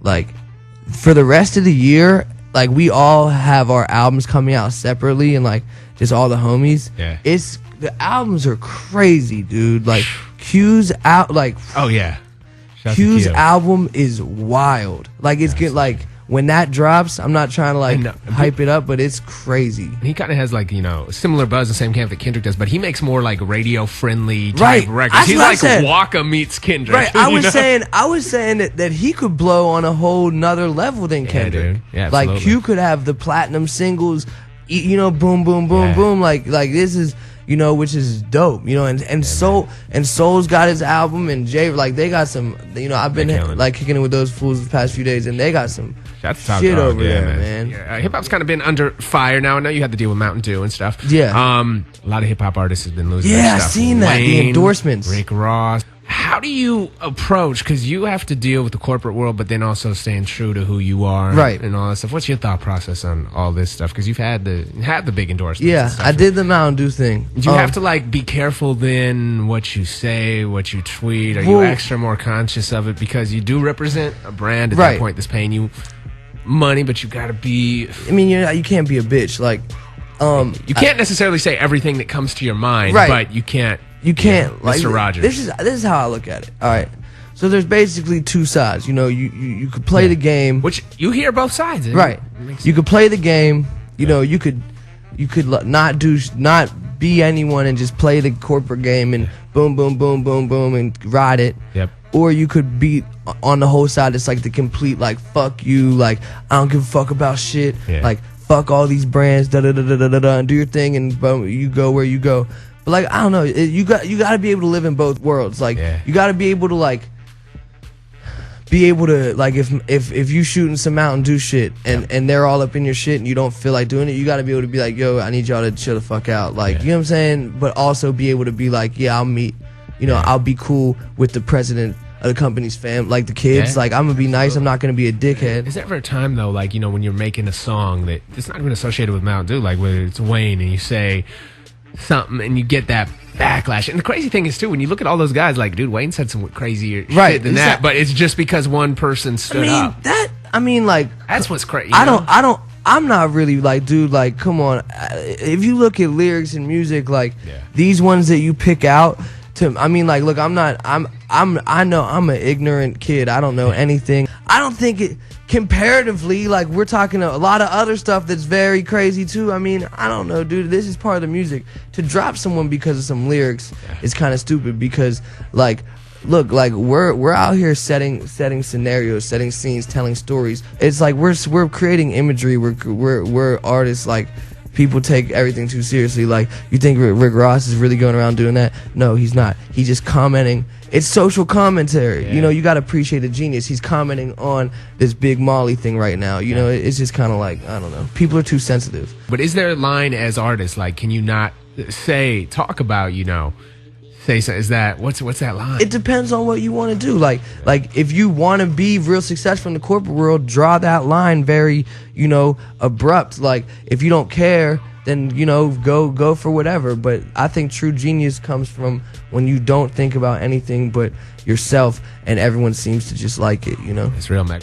Like, for the rest of the year, like, we all have our albums coming out separately, and like just all the homies. Yeah. The albums are crazy, dude. Like, Q's out, like, oh yeah, Q's album is wild. Like, it's good. Like, when that drops, I'm not trying to like hype it up, but it's crazy. He kind of has like, you know, similar buzz, the same camp that Kendrick does, but he makes more like radio friendly type records. He's like Waka meets Kendrick. Right. I was saying that he could blow on a whole nother level than Kendrick. Dude. Yeah, like, Q could have the platinum singles, you know, boom, boom, boom, boom. Like this is, you know, which is dope, you know, and Soul's got his album, and Jay, like, they got some, you know, I've been like kicking it with those fools the past few days, and they got some shit over there, man. Yeah, hip hop's kind of been under fire now. I know you had to deal with Mountain Dew and stuff. Yeah. A lot of hip hop artists have been losing their stuff. I've seen that. Wayne, the endorsements. Rick Ross. How do you approach, because you have to deal with the corporate world, but then also staying true to who you are, right, and all that stuff. What's your thought process on all this stuff? Because you've had the big endorsements. Yeah, I did the Mountain Dew thing. Do you have to like be careful then what you say, what you tweet? Are you extra more conscious of it because you do represent a brand at that point that's paying you money, but you got to be. I mean, you can't be a bitch. Like, you can't necessarily say everything that comes to your mind, but you can't. You can't, like, Mr. Rogers. This is how I look at it. All right, so there's basically two sides. You know, you could play the game, which you hear both sides, right? You could play the game. You know, you could not be anyone and just play the corporate game and boom, boom, boom, boom, boom, and ride it. Yep. Or you could be on the whole side. It's like the complete, like, fuck you, like, I don't give a fuck about shit, like, fuck all these brands, da da da da da da, and do your thing, and boom, you go where you go. But, like, I don't know, you got to be able to live in both worlds. Like, you got to be able to, like, if you shooting some Mountain Dew shit and they're all up in your shit and you don't feel like doing it, you got to be able to be like, yo, I need y'all to chill the fuck out. Like, you know what I'm saying? But also be able to be like, yeah, I'll meet, you know, I'll be cool with the president of the company's fam, like the kids. Like, I'm gonna be nice. I'm not gonna be a dickhead. Is there ever a time though, like, you know, when you're making a song that it's not even associated with Mountain Dew, like whether it's Wayne and you say something and you get that backlash? And the crazy thing is too, when you look at all those guys, like, dude, Wayne said some crazier shit than that, but it's just because one person stood up. Like, that's what's crazy. I'm not really like, dude, like, come on. If you look at lyrics and music, like, these ones that you pick out, like, look, I know I'm an ignorant kid. I don't know anything. I don't think it, comparatively, like, we're talking a lot of other stuff that's very crazy too. I mean, I don't know, dude. This is part of the music. To drop someone because of some lyrics is kind of stupid, because, like, look, like, we're out here setting scenarios, setting scenes, telling stories. It's like we're creating imagery. We're artists. Like, people take everything too seriously. Like, you think Rick Ross is really going around doing that? No, he's not. He's just commenting. It's social commentary. You know, you got to appreciate a genius. He's commenting on this Big Molly thing right now. You know, it's just kind of like, I don't know. People are too sensitive. But is there a line as artists, like, can you not talk about, you know, say something? Is that, what's that line? It depends on what you want to do. Like if you want to be real successful in the corporate world, draw that line very, you know, abrupt. Like, if you don't care, then, you know, go for whatever. But I think true genius comes from when you don't think about anything but yourself and everyone seems to just like it, you know? It's real, Mac.